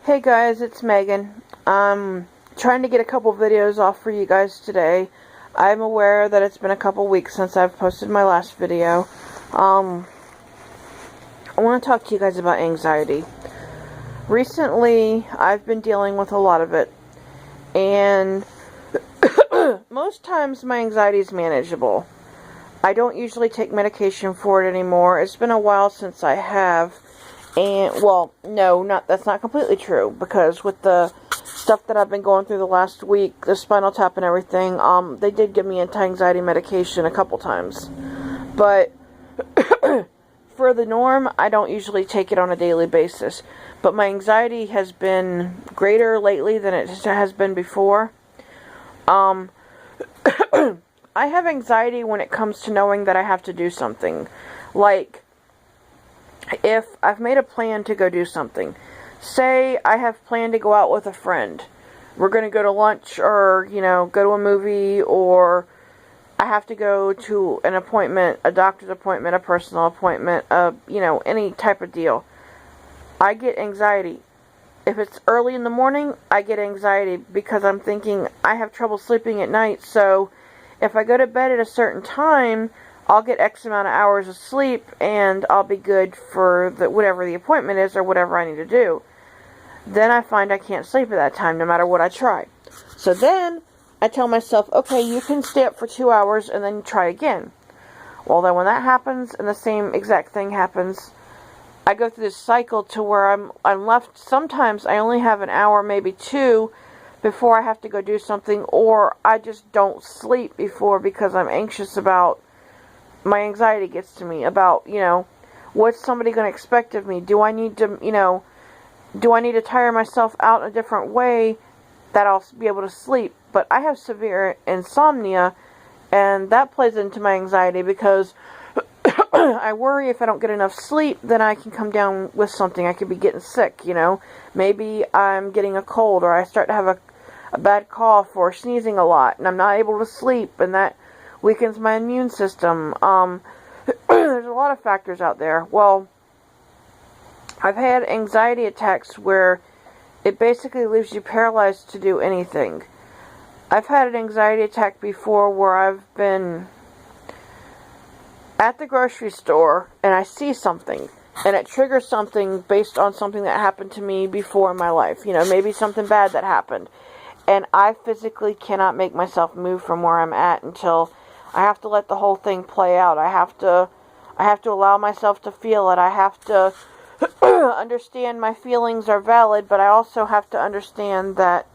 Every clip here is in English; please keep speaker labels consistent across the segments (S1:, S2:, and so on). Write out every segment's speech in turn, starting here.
S1: Hey guys, it's Megan. I'm trying to get a couple videos off for you guys today. I'm aware that it's been a couple weeks since I've posted my last video. I want to talk to you guys about anxiety. Recently, I've been dealing with a lot of it, and most times my anxiety is manageable. I don't usually take medication for it anymore. It's been a while since I have. And, well, no, that's not completely true, because with the stuff that I've been going through the last week, the spinal tap and everything, they did give me anti-anxiety medication a couple times. But for the norm, I don't usually take it on a daily basis. But my anxiety has been greater lately than it has been before. I have anxiety when it comes to knowing that I have to do something. Like, if I've made a plan to go do something, say I have planned to go out with a friend, we're going to go to lunch or, go to a movie, or I have to go to an appointment, a doctor's appointment, a personal appointment, any type of deal, I get anxiety. If it's early in the morning, I get anxiety because I'm thinking I have trouble sleeping at night, so if I go to bed at a certain time, I'll get X amount of hours of sleep, and I'll be good for whatever the appointment is or whatever I need to do. Then I find I can't sleep at that time, no matter what I try. So then, I tell myself, okay, you can stay up for 2 hours, and then try again. Well, then when that happens, and the same exact thing happens, I go through this cycle to where I'm left. Sometimes I only have an hour, maybe two, before I have to go do something, or I just don't sleep before because I'm anxious about. My anxiety gets to me about, what's somebody going to expect of me? Do I need to tire myself out in a different way that I'll be able to sleep? But I have severe insomnia, and that plays into my anxiety because I worry if I don't get enough sleep, then I can come down with something. I could be getting sick, Maybe I'm getting a cold, or I start to have a bad cough or sneezing a lot, and I'm not able to sleep, and that weakens my immune system. There's a lot of factors out there. Well, I've had anxiety attacks where it basically leaves you paralyzed to do anything. I've had an anxiety attack before where I've been at the grocery store and I see something, and it triggers something based on something that happened to me before in my life. Maybe something bad that happened. And I physically cannot make myself move from where I'm at until I have to let the whole thing play out. I have to allow myself to feel it. I have to understand my feelings are valid, but I also have to understand that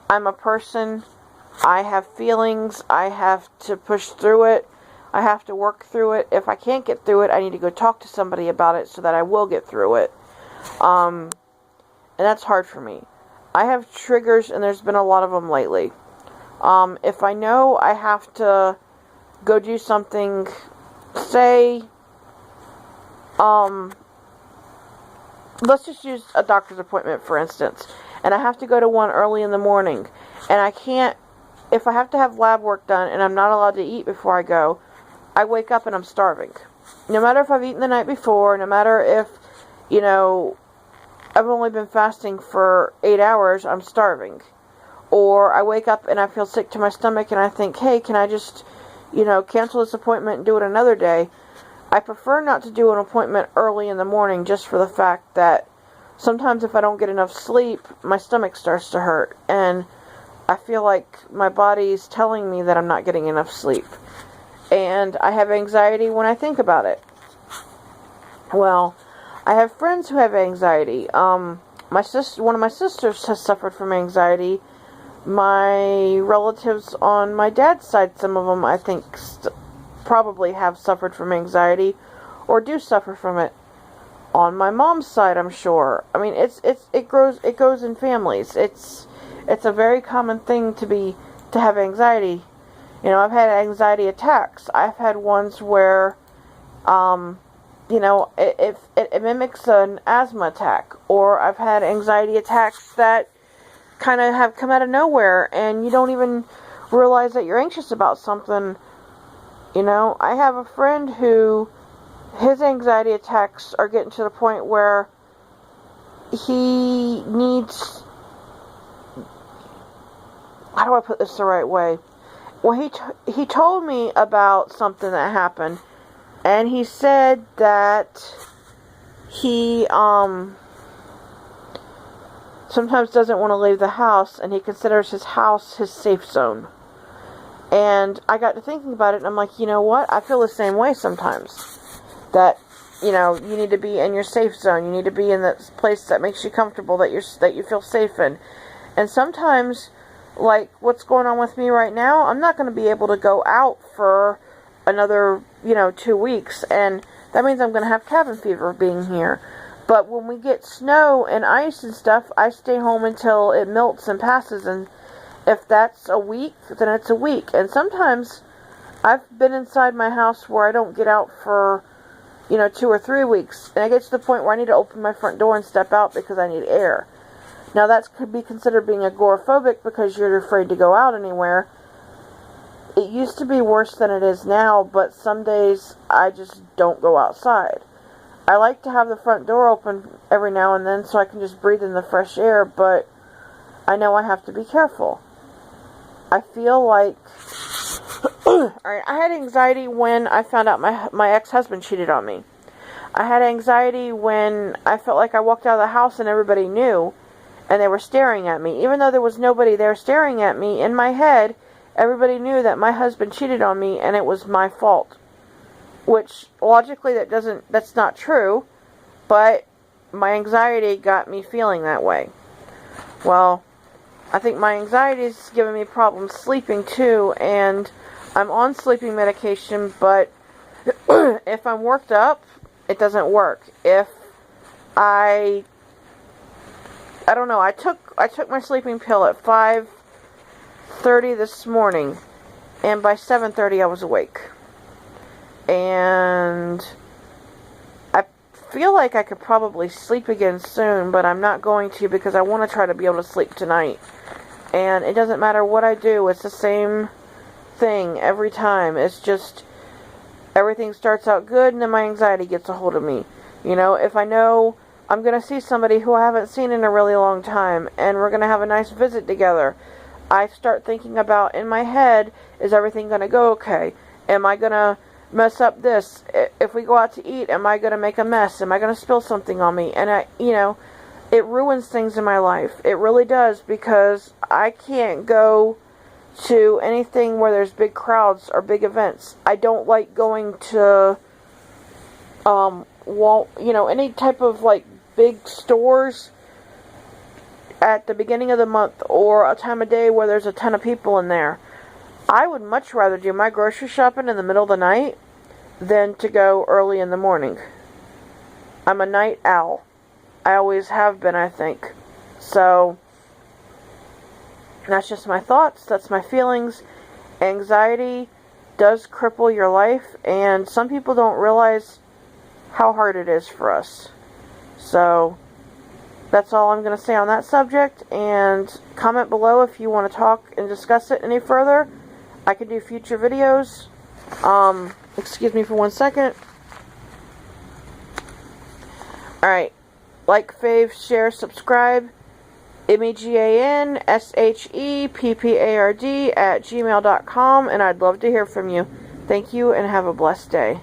S1: I'm a person. I have feelings. I have to push through it. I have to work through it. If I can't get through it, I need to go talk to somebody about it so that I will get through it. And that's hard for me. I have triggers, and there's been a lot of them lately. If I know I have to go do something, say, let's just use a doctor's appointment, for instance, and I have to go to one early in the morning, and I can't, if I have to have lab work done, and I'm not allowed to eat before I go, I wake up and I'm starving. No matter if I've eaten the night before, no matter if, I've only been fasting for 8 hours, I'm starving. Or I wake up and I feel sick to my stomach and I think, hey, can I just, cancel this appointment and do it another day? I prefer not to do an appointment early in the morning just for the fact that sometimes if I don't get enough sleep, my stomach starts to hurt. And I feel like my body's telling me that I'm not getting enough sleep. And I have anxiety when I think about it. Well, I have friends who have anxiety. One of my sisters has suffered from anxiety. My relatives on my dad's side, some of them I think probably have suffered from anxiety or do suffer from it. On my mom's side, I'm sure. I mean, it goes in families. It's a very common thing to have anxiety. I've had anxiety attacks. I've had ones where it mimics an asthma attack, or I've had anxiety attacks that kind of have come out of nowhere, and you don't even realize that you're anxious about something. I have a friend who, his anxiety attacks are getting to the point where he needs, how do I put this the right way? Well, he told me about something that happened, and he said that he sometimes doesn't want to leave the house, and he considers his house his safe zone. And I got to thinking about it, and I'm like, you know what? I feel the same way sometimes. That, you know, you need to be in your safe zone. You need to be in that place that makes you comfortable, that you feel safe in. And sometimes, like what's going on with me right now, I'm not going to be able to go out for another, 2 weeks. And that means I'm going to have cabin fever being here. But when we get snow and ice and stuff, I stay home until it melts and passes. And if that's a week, then it's a week. And sometimes I've been inside my house where I don't get out for, 2 or 3 weeks. And I get to the point where I need to open my front door and step out because I need air. Now that could be considered being agoraphobic because you're afraid to go out anywhere. It used to be worse than it is now, but some days I just don't go outside. I like to have the front door open every now and then so I can just breathe in the fresh air, but I know I have to be careful. I feel like, alright, I had anxiety when I found out my ex-husband cheated on me. I had anxiety when I felt like I walked out of the house and everybody knew, and they were staring at me. Even though there was nobody there staring at me, in my head, everybody knew that my husband cheated on me and it was my fault. Which, logically, that's not true, but my anxiety got me feeling that way. Well, I think my anxiety is giving me problems sleeping too, and I'm on sleeping medication, but if I'm worked up, it doesn't work. If I don't know, I took my sleeping pill at 5:30 this morning, and by 7:30 I was awake. And I feel like I could probably sleep again soon, but I'm not going to because I want to try to be able to sleep tonight. And it doesn't matter what I do, it's the same thing every time. It's just everything starts out good and then my anxiety gets a hold of me. If I know I'm going to see somebody who I haven't seen in a really long time and we're going to have a nice visit together, I start thinking about, in my head, is everything going to go okay? Am I going to mess up this? If we go out to eat, am I going to make a mess? Am I going to spill something on me? And it ruins things in my life. It really does, because I can't go to anything where there's big crowds or big events. I don't like going to any type of like big stores at the beginning of the month or a time of day where there's a ton of people in there. I would much rather do my grocery shopping in the middle of the night than to go early in the morning. I'm a night owl. I always have been, I think. So, that's just my thoughts. That's my feelings. Anxiety does cripple your life, and some people don't realize how hard it is for us. So, that's all I'm going to say on that subject, and comment below if you want to talk and discuss it any further. I can do future videos. Excuse me for 1 second. Alright. Like, fave, share, subscribe. MEGANSHEPPARD @gmail.com, and I'd love to hear from you. Thank you, and have a blessed day.